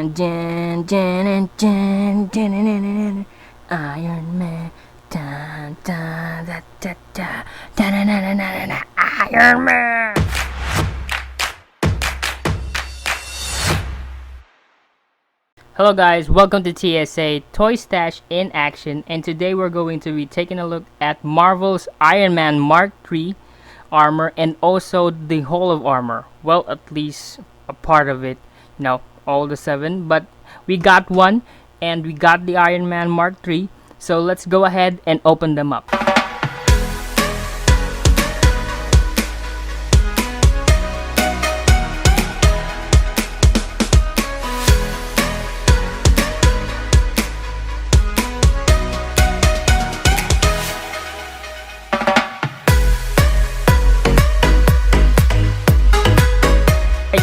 Iron Man. Dun, dun, da, da, da. Da, na, na, na, na, na, Iron Man. Hello guys, welcome to TSA Toy Stash in Action, and today we're going to be taking a look at Marvel's Iron Man Mark III armor and also the whole of armor. Well, at least a part of it, all the 7, but we got one and we got the Iron Man Mark III, so let's go ahead and open them up.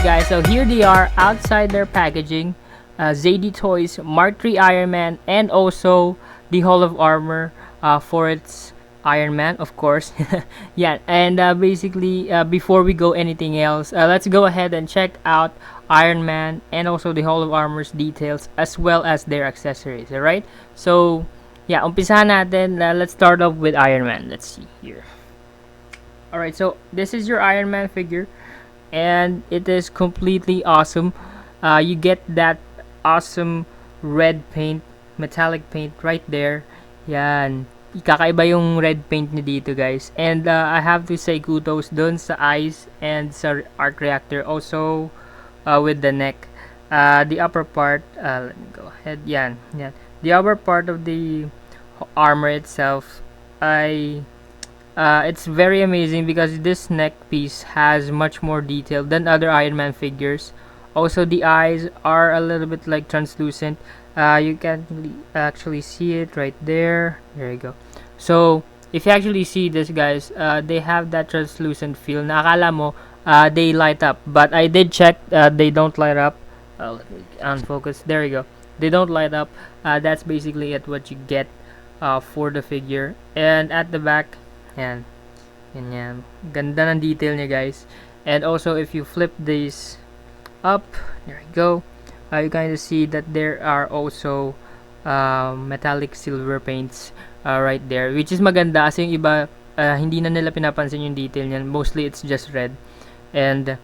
Guys, so here they are outside their packaging. ZD Toys Mark III Iron Man, and also the Hall of Armor for its Iron Man, of course. Yeah, and basically before we go anything else, let's go ahead and check out Iron Man and also the Hall of Armor's details as well as their accessories. Alright, so yeah, umpisahan natin. Let's start off with Iron Man. Let's see here. Alright, so this is your Iron Man figure, and it is completely awesome. You get that awesome red paint, metallic paint right there. Yan, kakaiba yung red paint niya dito, guys. And I have to say kudos dun sa eyes and sa arc reactor, also with the neck. The upper part, let me go ahead. Yan. The upper part of the armor itself, it's very amazing because this neck piece has much more detail than other Iron Man figures. Also, the eyes are a little bit like translucent. You can actually see it right there. There you go. So if you actually see this, guys, they have that translucent feel. Nakala mo they light up, but I did check. They don't light up. Let me unfocus. There you go. They don't light up. That's basically it. What you get for the figure. And at the back, yan. Ganda ng detail niya, guys. And also, if you flip these up, there you go, you kind of see that there are also metallic silver paints right there, which is maganda kasi yung iba hindi na nila pinapansin yung detail niyan. Mostly it's just red, and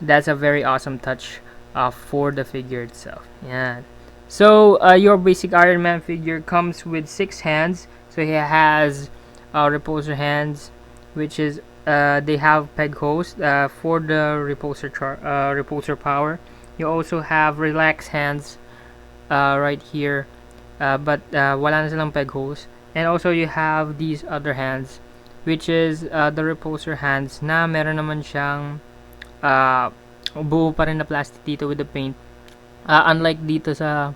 that's a very awesome touch for the figure itself. Yan. So your basic Iron Man figure comes with 6 hands. So he has repulsor hands, which is they have peg holes for the repulsor power. You also have relax hands right here, but wala na silang peg holes. And also you have these other hands, which is the repulsor hands na meron naman siyang buo pa rin na plastic dito with the paint, unlike dito sa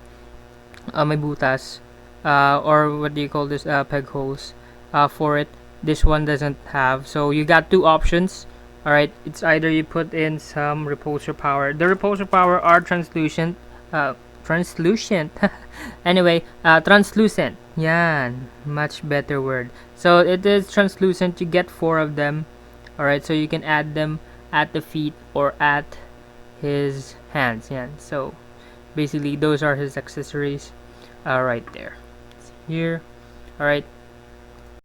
may butas, or what do you call this, peg holes for it. This one doesn't have, so you got 2 options. Alright, it's either you put in some repulsor power. The repulsor power are translucent. Anyway, translucent. Yan, much better word. So it is translucent. You get 4 of them. Alright, so you can add them at the feet or at his hands. Yan. So basically those are his accessories right there. Here. Alright.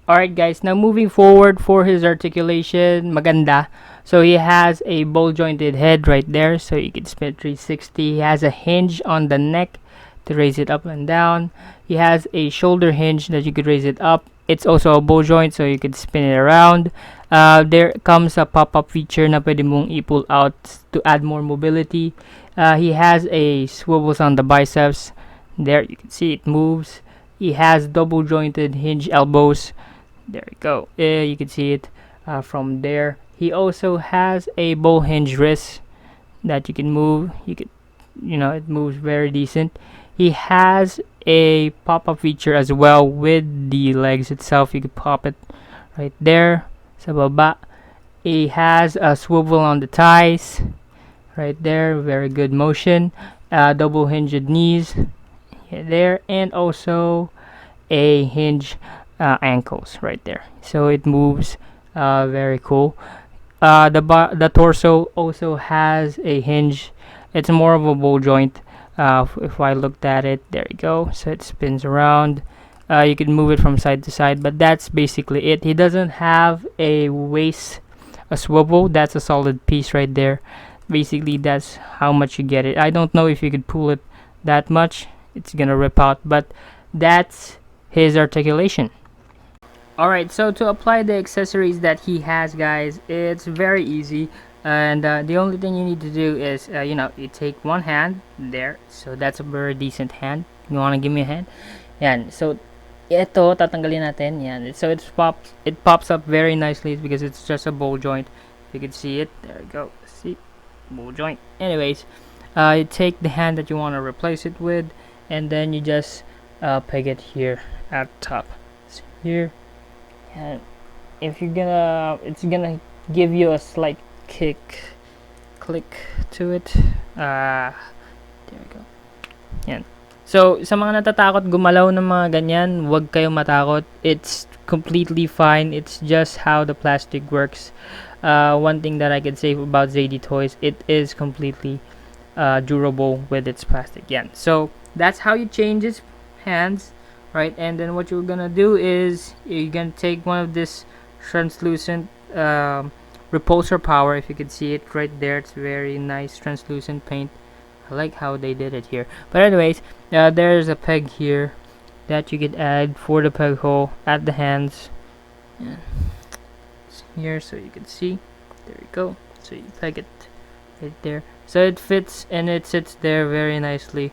Alright, guys, now moving forward for his articulation, maganda. So he has a ball jointed head right there, so you can spin 360. He has a hinge on the neck to raise it up and down. He has a shoulder hinge that you could raise it up. It's also a ball joint, so you could spin it around. There comes a pop-up feature na pwede mong i-pull out to add more mobility. He has a swivels on the biceps. There, you can see it moves. He has double jointed hinge elbows. There you go. You can see it from there. He also has a bow hinge wrist that you can move. It moves very decent. He has a pop-up feature as well with the legs itself. You can pop it right there sa baba. He has a swivel on the thighs right there. Very good motion. Double hinged knees there, and also a hinge ankles right there. So it moves very cool. The torso also has a hinge. It's more of a ball joint If I looked at it, there you go. So it spins around. You can move it from side to side, but that's basically it. He doesn't have a waist, a swivel. That's a solid piece right there. Basically, that's how much you get it. I don't know if you could pull it that much. It's gonna rip out, but that's his articulation. Alright, so to apply the accessories that he has, guys, it's very easy. And the only thing you need to do is, you take one hand there. So that's a very decent hand. You wanna give me a hand? Yan. So ito tatanggalin natin. Yan. So it pops up very nicely because it's just a ball joint. You can see it. There you go. See, ball joint. Anyways, you take the hand that you want to replace it with, and then you just peg it here at top. So here, and if you're gonna, it's gonna give you a slight click to it. There we go. Yan. So, sa mga natatakot gumalaw ng mga ganyan, huwag kayong matakot. It's completely fine. It's just how the plastic works. One thing that I could say about ZD Toys, it is completely durable with its plastic. Yeah. So, that's how you change its hands, right? And then what you're gonna do is you're gonna take one of this translucent repulsor power. If you can see it right there, it's very nice translucent paint. I like how they did it here. But anyways, there's a peg here that you could add for the peg hole at the hands. Yeah. It's here so you can see. There you go. So you peg it right there. So it fits and it sits there very nicely.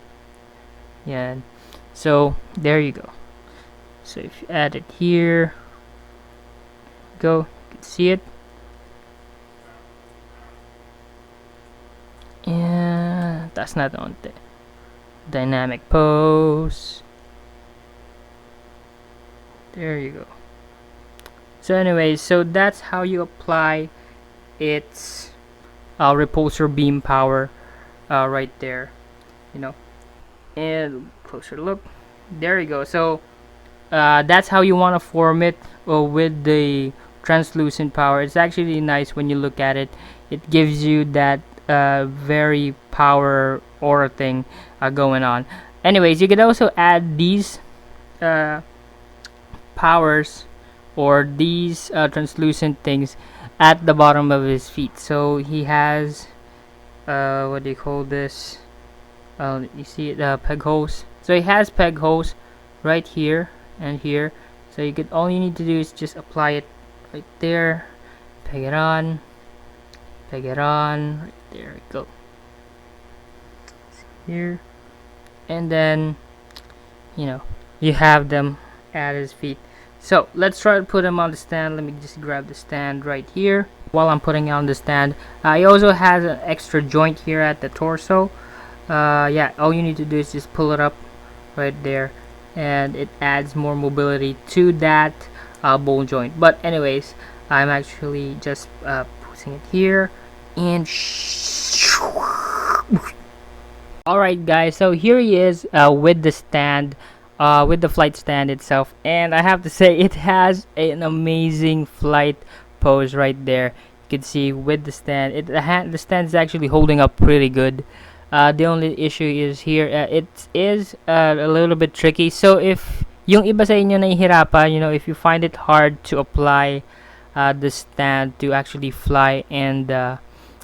Yeah. So there you go. So if you add it here, go. You can see it. Yeah, that's not on the dynamic pose. There you go. So anyways, so that's how you apply its repulsor beam power right there, and closer look. There you go. So that's how you want to form it with the translucent power. It's actually nice when you look at it. It gives you that very power aura thing going on. Anyways, you could also add these powers or these translucent things at the bottom of his feet. So he has what do you call this? You see the peg holes. So he has peg holes right here and here. So you could, all you need to do is just apply it right there, peg it on, right there we go. Here, and then you have them at his feet. So let's try to put him on the stand. Let me just grab the stand right here. While I'm putting it on the stand, he also has an extra joint here at the torso. Yeah, all you need to do is just pull it up right there, and it adds more mobility to that ball joint. But anyways, I'm actually just putting it here and alright guys, so here he is with the stand, with the flight stand itself, and I have to say it has an amazing flight pose right there. You can see with the stand, the stand is actually holding up pretty good. The only issue is here, it is a little bit tricky. So if yung iba sa inyo nahihirapan, if you find it hard to apply the stand to actually fly and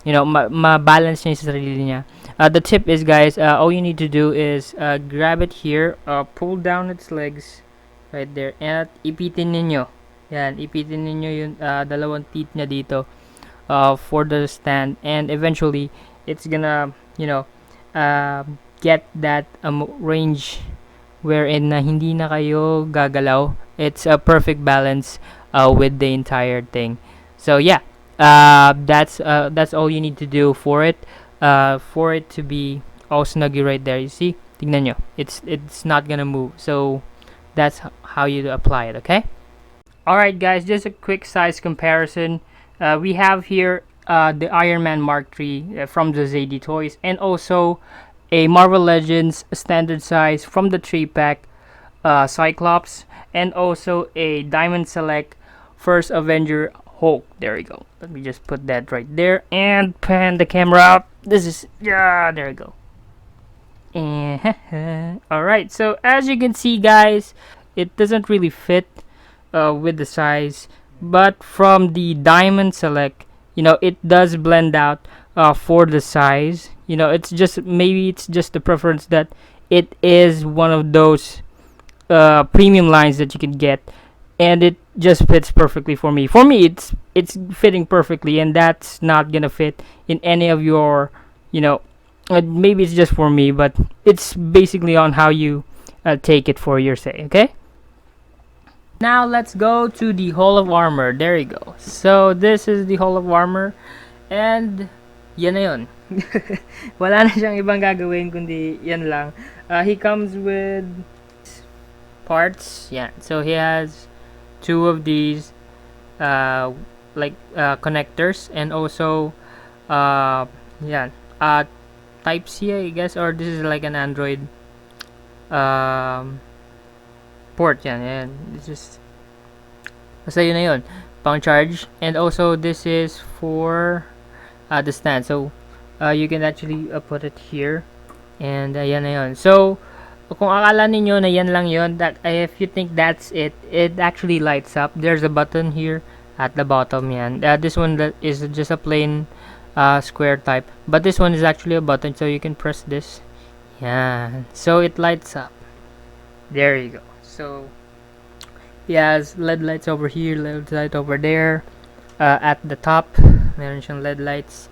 ma-balance niya sa sarili niya, the tip is, guys, all you need to do is grab it here, pull down its legs right there, and ipitin ninyo. Yan, ipitin ninyo yung dalawang teeth niya dito for the stand, and eventually it's gonna get that range wherein na hindi na kayo gagalaw. It's a perfect balance with the entire thing. So yeah, that's all you need to do for it to be all snuggy right there. You see, tignan nyo, it's not gonna move. So that's how you apply it. Okay. Alright guys, just a quick size comparison. We have here the Ironman Mark III from the ZD Toys, and also a Marvel Legends standard size from the 3-pack Cyclops, and also a Diamond Select First Avenger Hulk. There we go. Let me just put that right there and pan the camera up. This is, yeah, there we go. Alright, so as you can see, guys, it doesn't really fit with the size, but from the diamond select, it does blend out for the size. It's just, maybe it's just the preference that it is one of those premium lines that you can get, and it just fits perfectly for me. For me, it's fitting perfectly, and that's not gonna fit in any of your, maybe it's just for me, but it's basically on how you take it for your say. Okay. Now let's go to the Hall of Armor. There you go. So this is the Hall of Armor, and yan na yun. Wala na siyang ibang gagawin kundi yan lang. He comes with parts. Yeah. So he has two of these connectors, and also yeah, type C, I guess, or this is like an Android port. Yan. This is basta yun na yun, pang charge. And also this is for the stand, so you can actually put it here, and yan na yun. So kung akala ninyo na yan lang yun, that if you think that's it actually lights up. There's a button here at the bottom. Yan, this one that is just a plain square type, but this one is actually a button, so you can press this. Yeah, so it lights up. There you go. So he has LED lights over here, LED light over there. At the top meron siyang LED lights.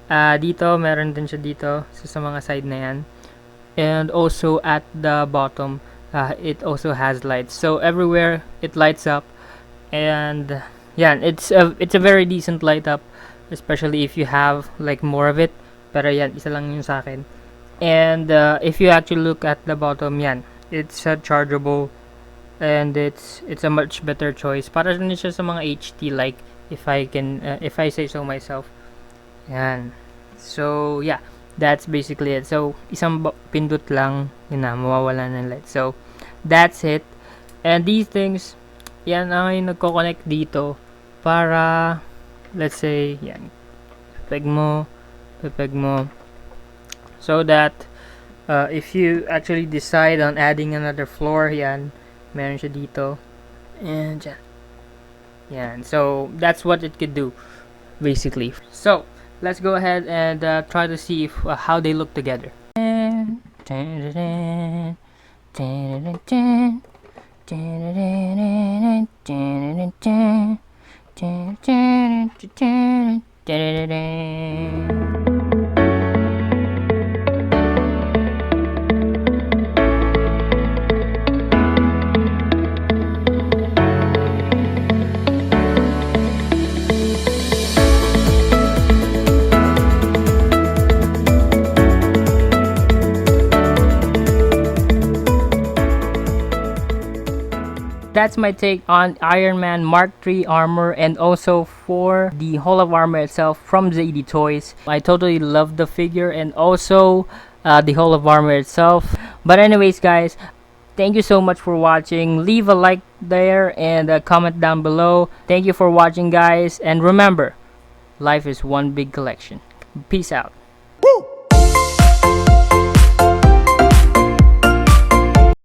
Dito meron din siya dito, so sa mga side na yan. And also at the bottom, it also has lights, so everywhere it lights up. And yeah, it's a very decent light up, especially if you have like more of it. Pero yan, isa lang yun sa akin. And if you actually look at the bottom, yan, it's chargeable, and it's a much better choice para rin siya sa mga HT, like if I say so myself. Yan. So yeah, that's basically it. So isang pindot lang, yun na, mawawala ng light. So that's it. And these things, yan ang nagko-connect dito para, let's say, yan, pepeg mo, so that if you actually decide on adding another floor, yan, meron siya dito, and yan. So that's what it could do basically. So let's go ahead and try to see if, how they look together. That's my take on Ironman Mark III armor, and also for the Hall of Armor itself from ZD Toys. I totally love the figure, and also the Hall of Armor itself. But anyways, guys, thank you so much for watching. Leave a like there and a comment down below. Thank you for watching, guys, and remember, life is one big collection. Peace out.